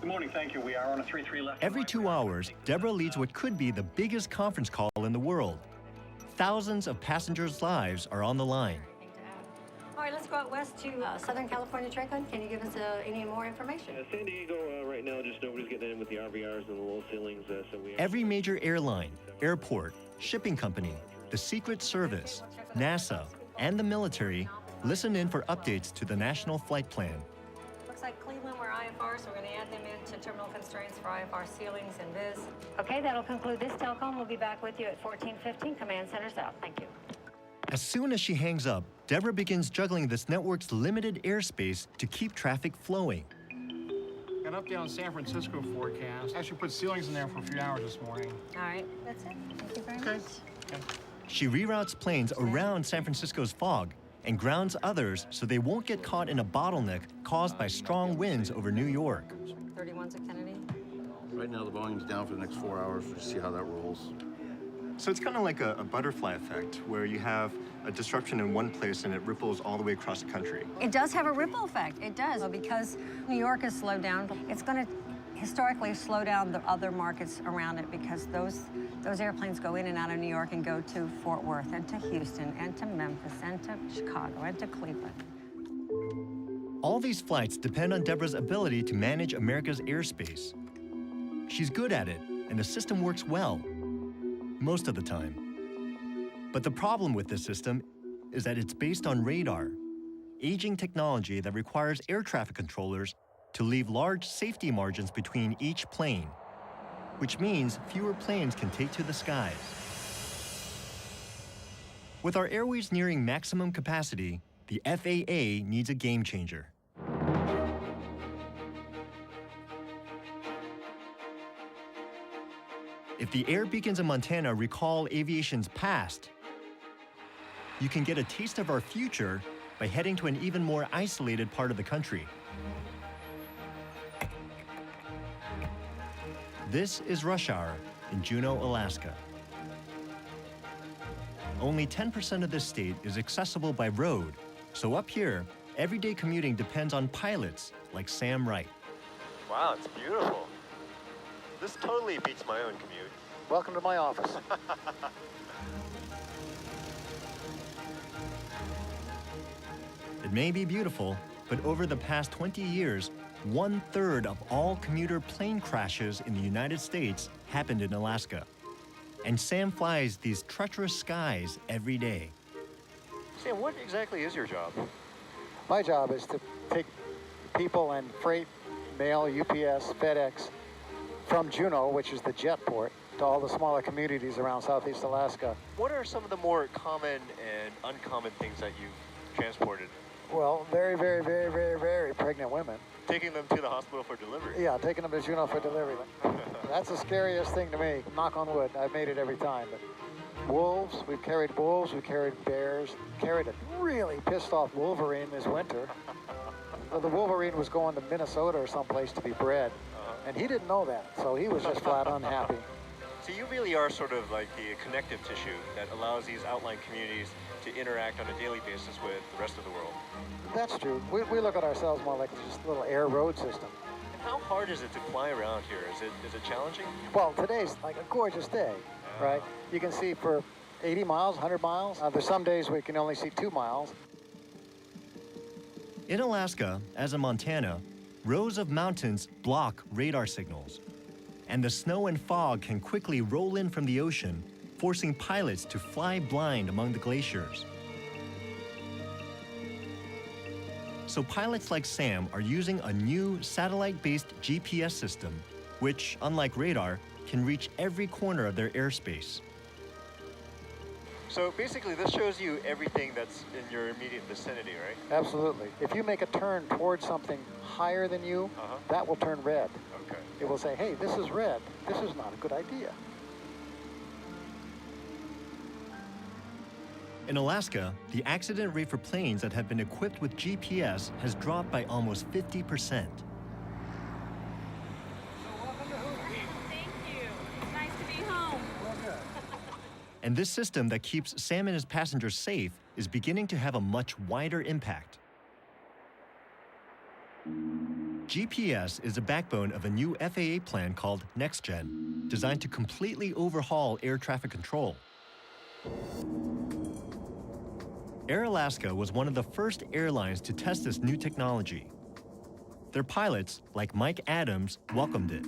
Good morning, thank you. We are on a 3-3 left. Every 2 hours, Deborah leads what could be the biggest conference call in the world. Thousands of passengers' lives are on the line. All right, let's go out west to Southern California, Franklin. Can you give us any more information? San Diego, right now, just nobody's getting in with the RVRs and the low ceilings. Every major airline, airport, shipping company, the Secret Service, NASA, and the military listen in for updates to the National Flight Plan. Looks like Cleveland, we're IFR, so we're going to add them into terminal constraints for IFR ceilings and viz. Okay, that'll conclude this telecom. We'll be back with you at 1415 Command Center South. Thank you. As soon as she hangs up, Deborah begins juggling this network's limited airspace to keep traffic flowing. Got an update on San Francisco forecast. Actually put ceilings in there for a few hours this morning. All right, that's it. Thank you very much. Okay. She reroutes planes around San Francisco's fog and grounds others so they won't get caught in a bottleneck caused by strong winds over New York. 31's at Kennedy. Right now, the volume's down for the next 4 hours. We'll see how that rolls. So it's kind of like a butterfly effect, where you have a disruption in one place and it ripples all the way across the country. It does have a ripple effect. It does. Because New York is slowed down, it's going to historically slow down the other markets around it because those airplanes go in and out of New York and go to Fort Worth and to Houston and to Memphis and to Chicago and to Cleveland. All these flights depend on Deborah's ability to manage America's airspace. She's good at it, and the system works well, most of the time. But the problem with this system is that it's based on radar, aging technology that requires air traffic controllers to leave large safety margins between each plane, which means fewer planes can take to the skies. With our airways nearing maximum capacity, the FAA needs a game changer. If the air beacons in Montana recall aviation's past, you can get a taste of our future by heading to an even more isolated part of the country. This is rush hour in Juneau, Alaska. Only 10% of this state is accessible by road, so up here, everyday commuting depends on pilots like Sam Wright. Wow, it's beautiful. This totally beats my own commute. Welcome to my office. It may be beautiful, but over the past 20 years, 1/3 of all commuter plane crashes in the United States happened in Alaska. And Sam flies these treacherous skies every day. Sam, what exactly is your job? My job is to take people and freight, mail, UPS, FedEx, from Juneau, which is the jet port, to all the smaller communities around Southeast Alaska. What are some of the more common and uncommon things that you've transported? Well, very, very, very, very, very pregnant women. Taking them to the hospital for delivery? Yeah, taking them to Juneau for delivery. That's the scariest thing to me. Knock on wood, I've made it every time. But wolves, we've carried bears, carried a really pissed off wolverine this winter. Well, the wolverine was going to Minnesota or someplace to be bred, and he didn't know that, so he was just flat unhappy. So you really are sort of like the connective tissue that allows these outlying communities to interact on a daily basis with the rest of the world. That's true. We look at ourselves more like just a little air road system. And how hard is it to fly around here? Is it challenging? Well, today's like a gorgeous day, right? You can see for 80 miles, 100 miles. There's some days we can only see 2 miles. In Alaska, as in Montana, rows of mountains block radar signals. And the snow and fog can quickly roll in from the ocean, forcing pilots to fly blind among the glaciers. So pilots like Sam are using a new satellite-based GPS system, which, unlike radar, can reach every corner of their airspace. So basically this shows you everything that's in your immediate vicinity, right? Absolutely. If you make a turn towards something higher than you, that will turn red. Okay. It will say, hey, this is red. This is not a good idea. In Alaska, the accident rate for planes that have been equipped with GPS has dropped by almost 50%. Thank you. It's nice to be home. And this system that keeps Sam and his passengers safe is beginning to have a much wider impact. GPS is the backbone of a new FAA plan called NextGen, designed to completely overhaul air traffic control. Air Alaska was one of the first airlines to test this new technology. Their pilots, like Mike Adams, welcomed it.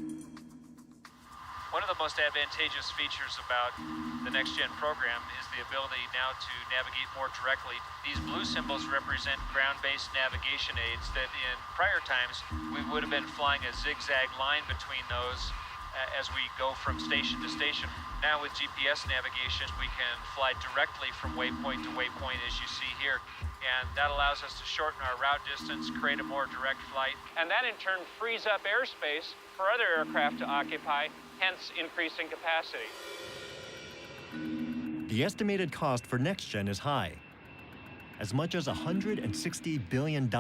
One of the most advantageous features about the NextGen program is the ability now to navigate more directly. These blue symbols represent ground-based navigation aids that in prior times we would have been flying a zigzag line between those as we go from station to station. Now with GPS navigation, we can fly directly from waypoint to waypoint, as you see here. And that allows us to shorten our route distance, create a more direct flight. And that in turn frees up airspace for other aircraft to occupy, hence increasing capacity. The estimated cost for NextGen is high, as much as $160 billion.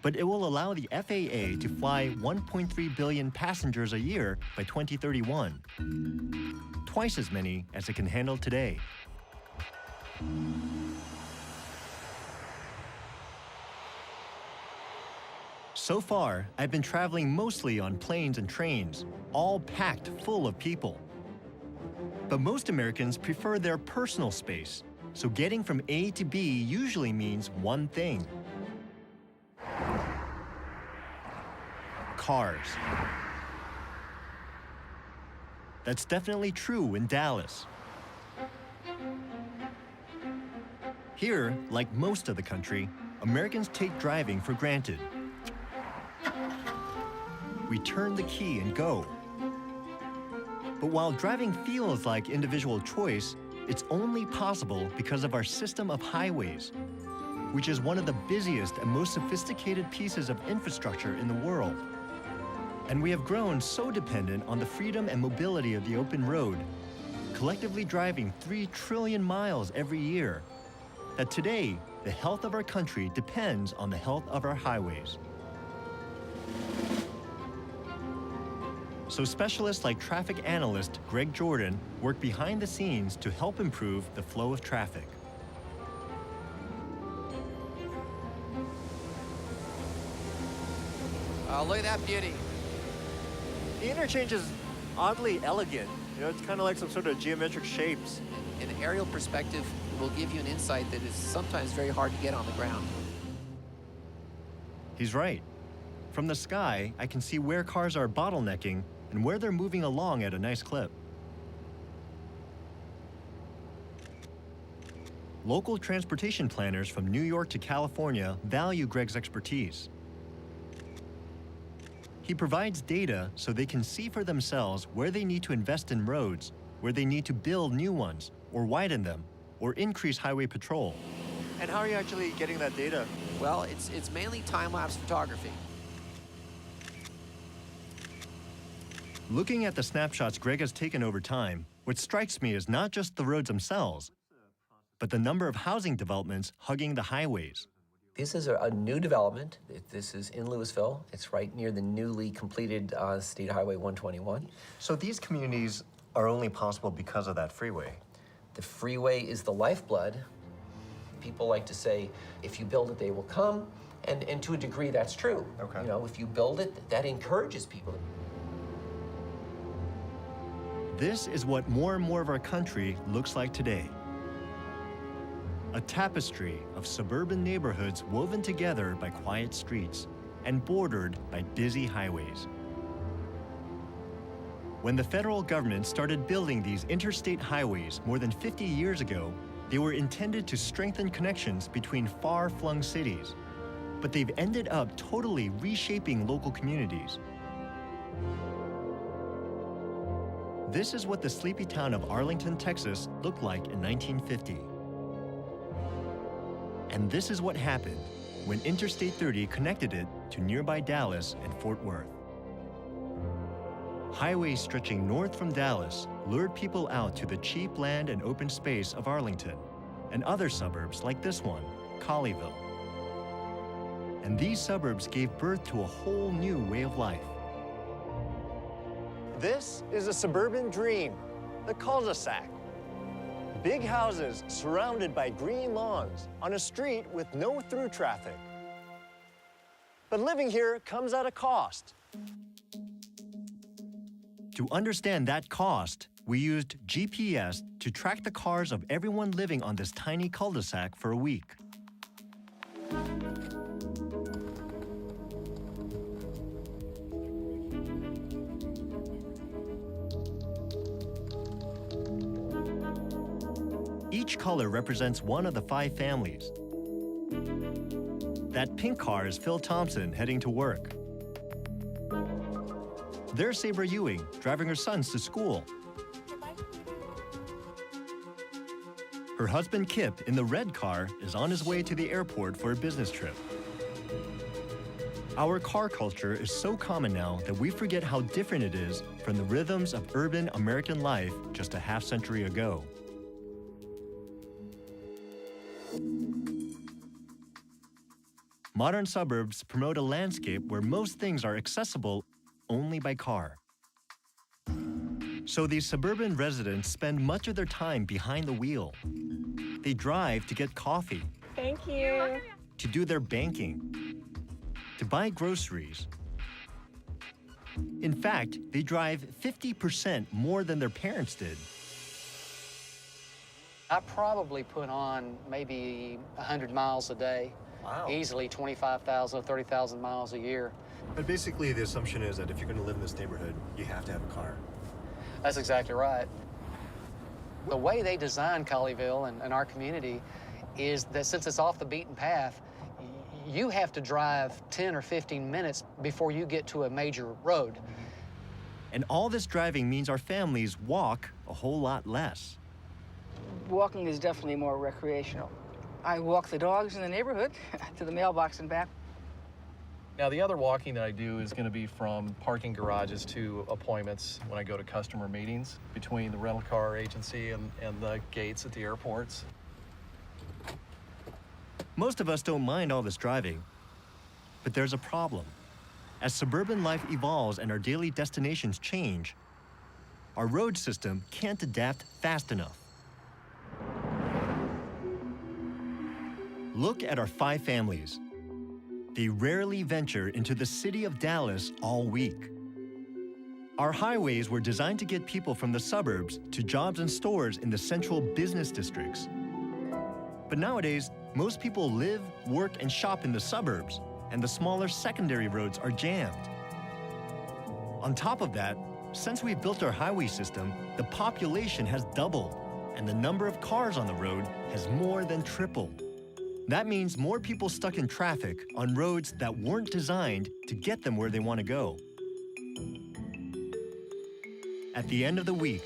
But it will allow the FAA to fly 1.3 billion passengers a year by 2031, twice as many as it can handle today. So far, I've been traveling mostly on planes and trains, all packed full of people. But most Americans prefer their personal space, so getting from A to B usually means one thing: cars. That's definitely true in Dallas. Here, like most of the country, Americans take driving for granted. We turn the key and go. But while driving feels like individual choice, it's only possible because of our system of highways, which is one of the busiest and most sophisticated pieces of infrastructure in the world. And we have grown so dependent on the freedom and mobility of the open road, collectively driving 3 trillion miles every year, that today, the health of our country depends on the health of our highways. So specialists like traffic analyst Greg Jordan work behind the scenes to help improve the flow of traffic. Look at that beauty. The interchange is oddly elegant. You know, it's kind of like some sort of geometric shapes. An aerial perspective will give you an insight that is sometimes very hard to get on the ground. He's right. From the sky, I can see where cars are bottlenecking and where they're moving along at a nice clip. Local transportation planners from New York to California value Greg's expertise. He provides data so they can see for themselves where they need to invest in roads, where they need to build new ones, or widen them, or increase highway patrol. And how are you actually getting that data? Well, it's mainly time-lapse photography. Looking at the snapshots Greg has taken over time, what strikes me is not just the roads themselves, but the number of housing developments hugging the highways. This is a new development. This is in Louisville. It's right near the newly completed State Highway 121. So these communities are only possible because of that freeway? The freeway is the lifeblood. People like to say, if you build it, they will come. And to a degree, that's true. Okay. You know, if you build it, that encourages people. This is what more and more of our country looks like today. A tapestry of suburban neighborhoods woven together by quiet streets and bordered by busy highways. When the federal government started building these interstate highways more than 50 years ago, they were intended to strengthen connections between far-flung cities, but they've ended up totally reshaping local communities. This is what the sleepy town of Arlington, Texas looked like in 1950. And this is what happened when Interstate 30 connected it to nearby Dallas and Fort Worth. Highways stretching north from Dallas lured people out to the cheap land and open space of Arlington and other suburbs like this one, Colleyville. And these suburbs gave birth to a whole new way of life. This is a suburban dream, the cul-de-sac. Big houses surrounded by green lawns on a street with no through traffic. But living here comes at a cost. To understand that cost, we used GPS to track the cars of everyone living on this tiny cul-de-sac for a week. Each color represents one of the 5 families. That pink car is Phil Thompson heading to work. There's Sabre Ewing driving her sons to school. Her husband Kip in the red car is on his way to the airport for a business trip. Our car culture is so common now that we forget how different it is from the rhythms of urban American life just a half-century ago. Modern suburbs promote a landscape where most things are accessible only by car. So these suburban residents spend much of their time behind the wheel. They drive to get coffee. Thank you. To do their banking. To buy groceries. In fact, they drive 50% more than their parents did. I probably put on maybe 100 miles a day. Wow. Easily 25,000 or 30,000 miles a year. But basically, the assumption is that if you're going to live in this neighborhood, you have to have a car. That's exactly right. The way they design Colleyville and our community is that since it's off the beaten path, you have to drive 10 or 15 minutes before you get to a major road. And all this driving means our families walk a whole lot less. Walking is definitely more recreational. I walk the dogs in the neighborhood to the mailbox and back. Now, the other walking that I do is going to be from parking garages to appointments when I go to customer meetings between the rental car agency and the gates at the airports. Most of us don't mind all this driving, but there's a problem. As suburban life evolves and our daily destinations change, our road system can't adapt fast enough. Look at our 5 families. They rarely venture into the city of Dallas all week. Our highways were designed to get people from the suburbs to jobs and stores in the central business districts. But nowadays, most people live, work, and shop in the suburbs, and the smaller secondary roads are jammed. On top of that, since we've built our highway system, the population has doubled, and the number of cars on the road has more than tripled. That means more people stuck in traffic on roads that weren't designed to get them where they want to go. At the end of the week,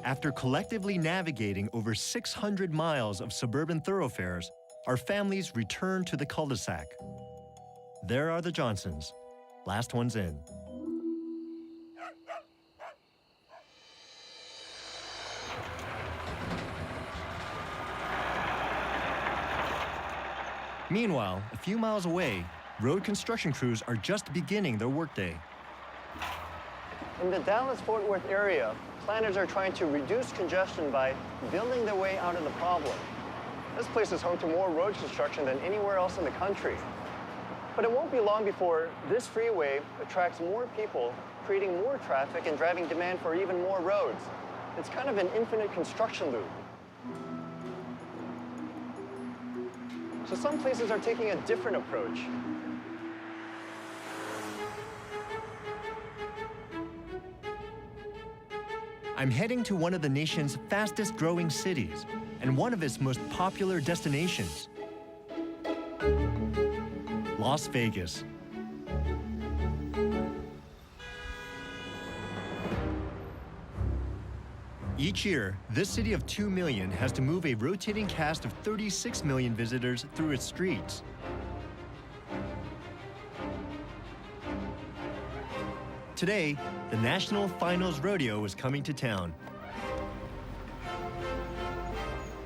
after collectively navigating over 600 miles of suburban thoroughfares, our families return to the cul-de-sac. There are the Johnsons, last ones in. Meanwhile, a few miles away, road construction crews are just beginning their workday. In the Dallas-Fort Worth area, planners are trying to reduce congestion by building their way out of the problem. This place is home to more road construction than anywhere else in the country. But it won't be long before this freeway attracts more people, creating more traffic and driving demand for even more roads. It's kind of an infinite construction loop. So some places are taking a different approach. I'm heading to one of the nation's fastest growing cities and one of its most popular destinations, Las Vegas. Each year, this city of 2 million has to move a rotating cast of 36 million visitors through its streets. Today, the National Finals Rodeo is coming to town,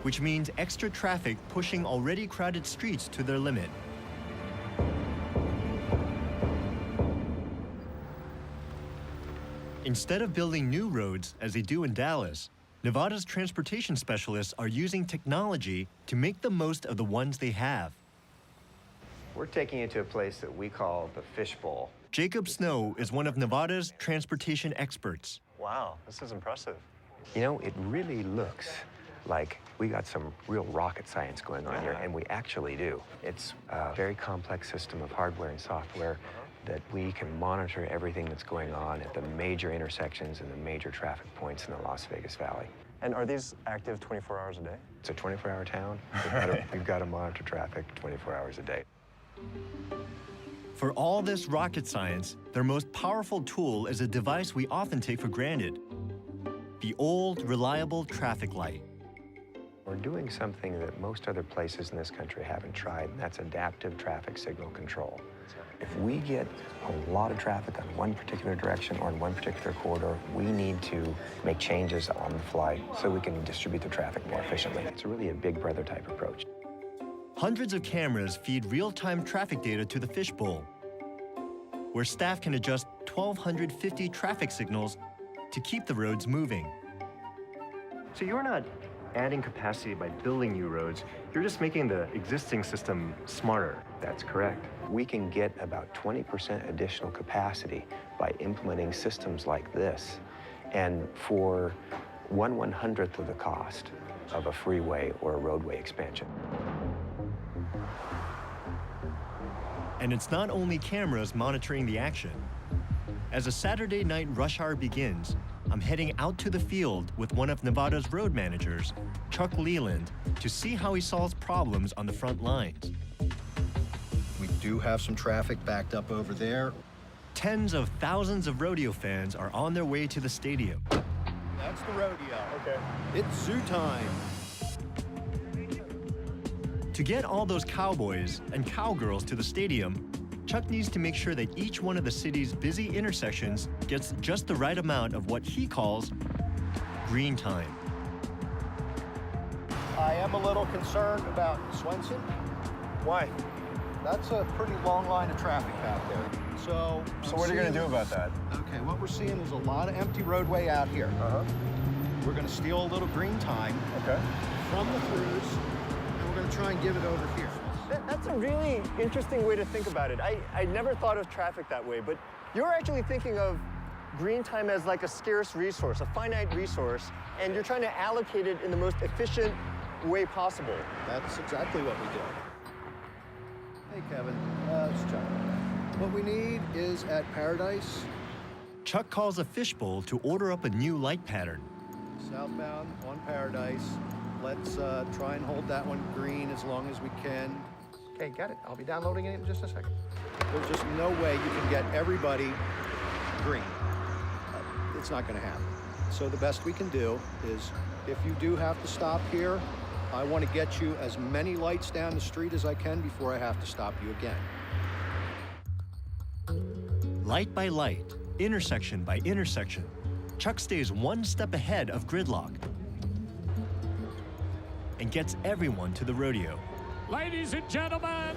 which means extra traffic pushing already crowded streets to their limit. Instead of building new roads, as they do in Dallas, Nevada's transportation specialists are using technology to make the most of the ones they have. We're taking you to a place that we call the Fishbowl. Jacob Snow is one of Nevada's transportation experts. Wow, this is impressive. You know, it really looks like we got some real rocket science going on here, and we actually do. It's a very complex system of hardware and software that we can monitor everything that's going on at the major intersections and the major traffic points in the Las Vegas Valley. And are these active 24 hours a day? It's a 24-hour town. We've got to monitor traffic 24 hours a day. For all this rocket science, their most powerful tool is a device we often take for granted: the old, reliable traffic light. We're doing something that most other places in this country haven't tried, and that's adaptive traffic signal control. If we get a lot of traffic on one particular direction or in one particular corridor, we need to make changes on the fly so we can distribute the traffic more efficiently. It's really a big brother type approach. Hundreds of cameras feed real-time traffic data to the Fishbowl, where staff can adjust 1,250 traffic signals to keep the roads moving. So you're not adding capacity by building new roads, you're just making the existing system smarter. That's correct. We can get about 20% additional capacity by implementing systems like this, and for 1/100th of the cost of a freeway or a roadway expansion. And it's not only cameras monitoring the action. As a Saturday night rush hour begins, I'm heading out to the field with one of Nevada's road managers, Chuck Leland, to see how he solves problems on the front lines. We do have some traffic backed up over there. Tens of thousands of rodeo fans are on their way to the stadium. That's the rodeo. Okay. It's zoo time. To get all those cowboys and cowgirls to the stadium, Chuck needs to make sure that each one of the city's busy intersections gets just the right amount of what he calls green time. I am a little concerned about Swenson. Why? That's a pretty long line of traffic back there. So what are you going to do about that? Okay, what we're seeing is a lot of empty roadway out here. We're going to steal a little green time from the throughs, and we're going to try and give it over here. That's a really interesting way to think about it. I never thought of traffic that way, but you're actually thinking of green time as like a scarce resource, a finite resource, and you're trying to allocate it in the most efficient way possible. That's exactly what we do. Hey, Kevin, it's Chuck. What we need is at Paradise. Chuck calls a Fishbowl to order up a new light pattern. Southbound on Paradise. Let's try and hold that one green as long as we can. Okay, got it. I'll be downloading it in just a second. There's just no way you can get everybody green. It's not going to happen. So the best we can do is, if you do have to stop here, I want to get you as many lights down the street as I can before I have to stop you again. Light by light, intersection by intersection, Chuck stays one step ahead of gridlock and gets everyone to the rodeo. Ladies and gentlemen,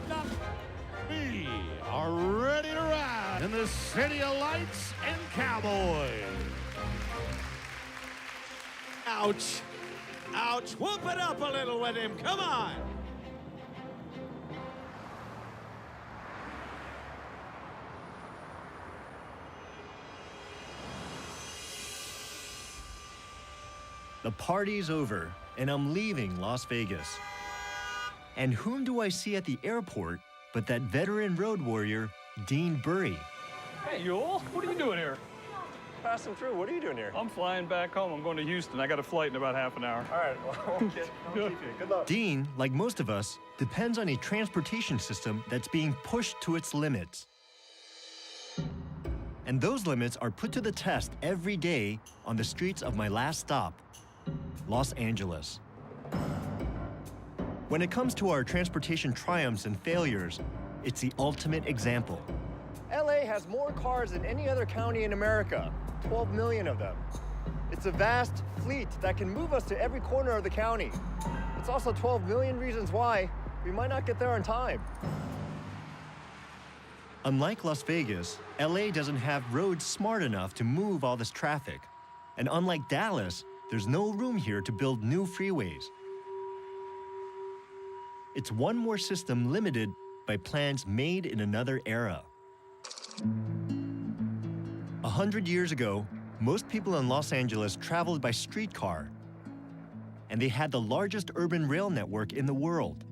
we are ready to ride in the city of lights and cowboys. Ouch. Ouch. Whoop it up a little with him. Come on. The party's over, and I'm leaving Las Vegas. And whom do I see at the airport but that veteran road warrior, Dean Burry? Hey, Yule, what are you doing here? Passing through. What are you doing here? I'm flying back home. I'm going to Houston. I got a flight in about half an hour. All right, well, I'll keep you. Good luck. Dean, like most of us, depends on a transportation system that's being pushed to its limits. And those limits are put to the test every day on the streets of my last stop, Los Angeles. When it comes to our transportation triumphs and failures, it's the ultimate example. LA has more cars than any other county in America, 12 million of them. It's a vast fleet that can move us to every corner of the county. It's also 12 million reasons why we might not get there on time. Unlike Las Vegas, LA doesn't have roads smart enough to move all this traffic. And unlike Dallas, there's no room here to build new freeways. It's one more system limited by plans made in another era. 100 years ago, most people in Los Angeles traveled by streetcar, and they had the largest urban rail network in the world.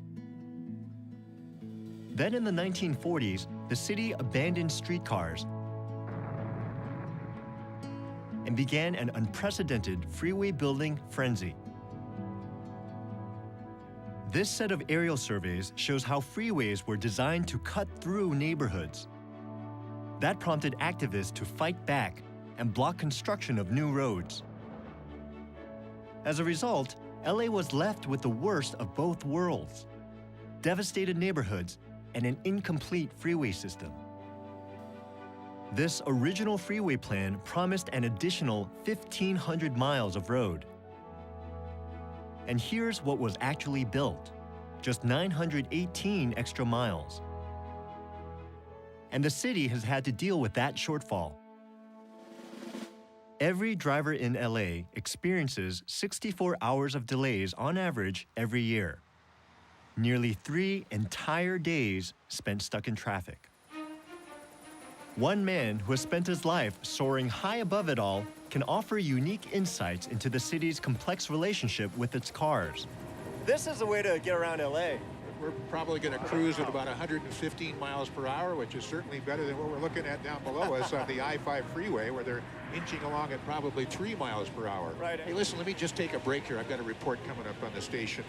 Then in the 1940s, the city abandoned streetcars and began an unprecedented freeway building frenzy. This set of aerial surveys shows how freeways were designed to cut through neighborhoods. That prompted activists to fight back and block construction of new roads. As a result, LA was left with the worst of both worlds: devastated neighborhoods and an incomplete freeway system. This original freeway plan promised an additional 1,500 miles of road. And here's what was actually built: just 918 extra miles. And the city has had to deal with that shortfall. Every driver in LA experiences 64 hours of delays on average every year. Nearly 3 entire days spent stuck in traffic. One man who has spent his life soaring high above it all can offer unique insights into the city's complex relationship with its cars. This is the way to get around LA. We're probably going to cruise at about 115 miles per hour, which is certainly better than what we're looking at down below us on the I-5 freeway, where they're inching along at probably 3 miles per hour. Right. Hey, listen, let me just take a break here. I've got a report coming up on the station.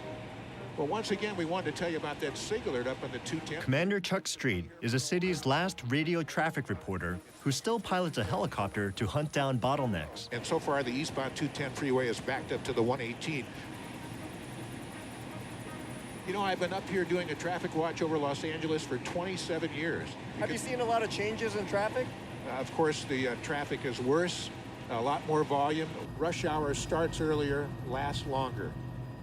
Well, once again, we wanted to tell you about that SIG alert up on the 210. Commander Chuck Street is the city's last radio traffic reporter who still pilots a helicopter to hunt down bottlenecks. And so far, the eastbound 210 freeway is backed up to the 118. You know, I've been up here doing a traffic watch over Los Angeles for 27 years. Have you seen a lot of changes in traffic? Of course, the traffic is worse, a lot more volume. Rush hour starts earlier, lasts longer.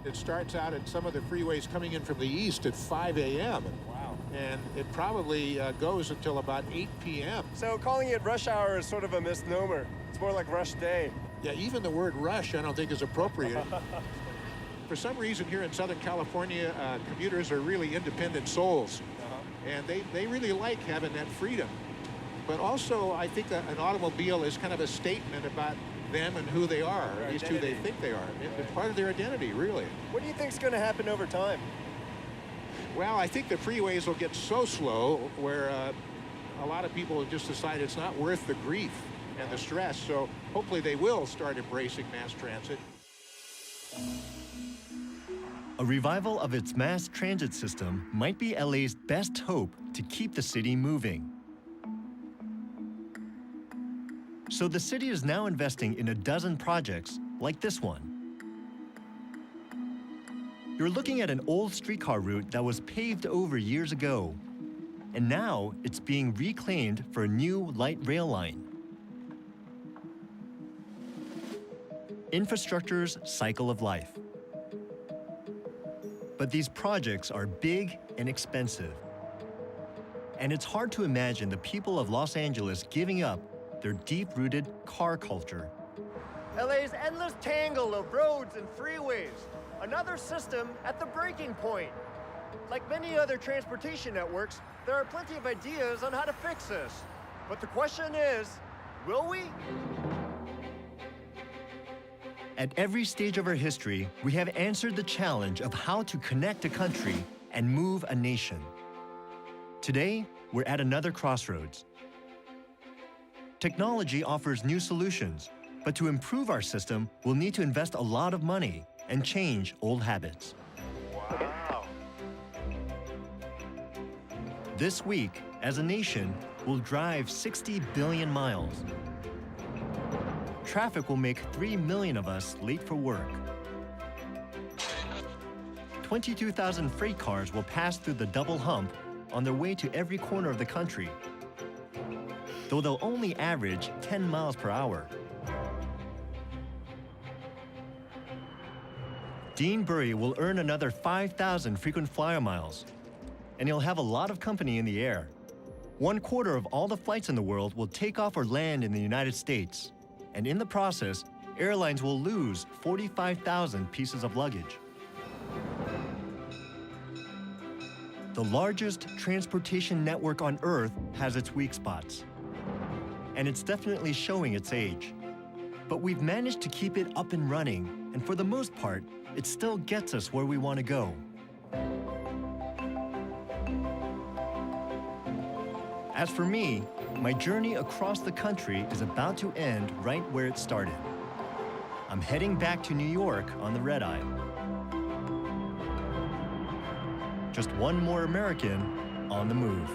It starts out at some of the freeways coming in from the east at 5 a.m. Wow. And it probably goes until about 8 p.m. So calling it rush hour is sort of a misnomer. It's more like rush day. Yeah, even the word rush I don't think is appropriate. For some reason here in Southern California, commuters are really independent souls. And they really like having that freedom. But also, I think that an automobile is kind of a statement about them and who they are, or at least who they think they are. It's part of their identity, really. What do you think is going to happen over time? Well, I think the freeways will get so slow where a lot of people will just decide it's not worth the grief and the stress. So hopefully they will start embracing mass transit. A revival of its mass transit system might be LA's best hope to keep the city moving. So the city is now investing in a dozen projects like this one. You're looking at an old streetcar route that was paved over years ago, and now it's being reclaimed for a new light rail line. Infrastructure's cycle of life. But these projects are big and expensive. And it's hard to imagine the people of Los Angeles giving up their deep-rooted car culture. LA's endless tangle of roads and freeways. Another system at the breaking point. Like many other transportation networks, there are plenty of ideas on how to fix this. But the question is, will we? At every stage of our history, we have answered the challenge of how to connect a country and move a nation. Today, we're at another crossroads. Technology offers new solutions, but to improve our system, we'll need to invest a lot of money and change old habits. Wow. This week, as a nation, we'll drive 60 billion miles. Traffic will make 3 million of us late for work. 22,000 freight cars will pass through the double hump on their way to every corner of the country, though they'll only average 10 miles per hour. Dean Bury will earn another 5,000 frequent flyer miles, and he'll have a lot of company in the air. 1/4 of all the flights in the world will take off or land in the United States, and in the process, airlines will lose 45,000 pieces of luggage. The largest transportation network on Earth has its weak spots. And it's definitely showing its age. But we've managed to keep it up and running, and for the most part, it still gets us where we want to go. As for me, my journey across the country is about to end right where it started. I'm heading back to New York on the red eye. Just one more American on the move.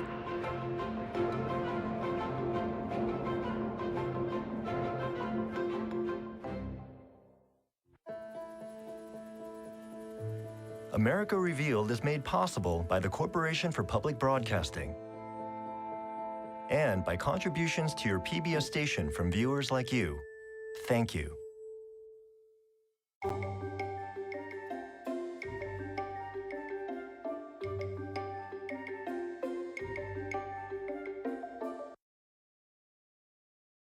America Revealed is made possible by the Corporation for Public Broadcasting and by contributions to your PBS station from viewers like you. Thank you.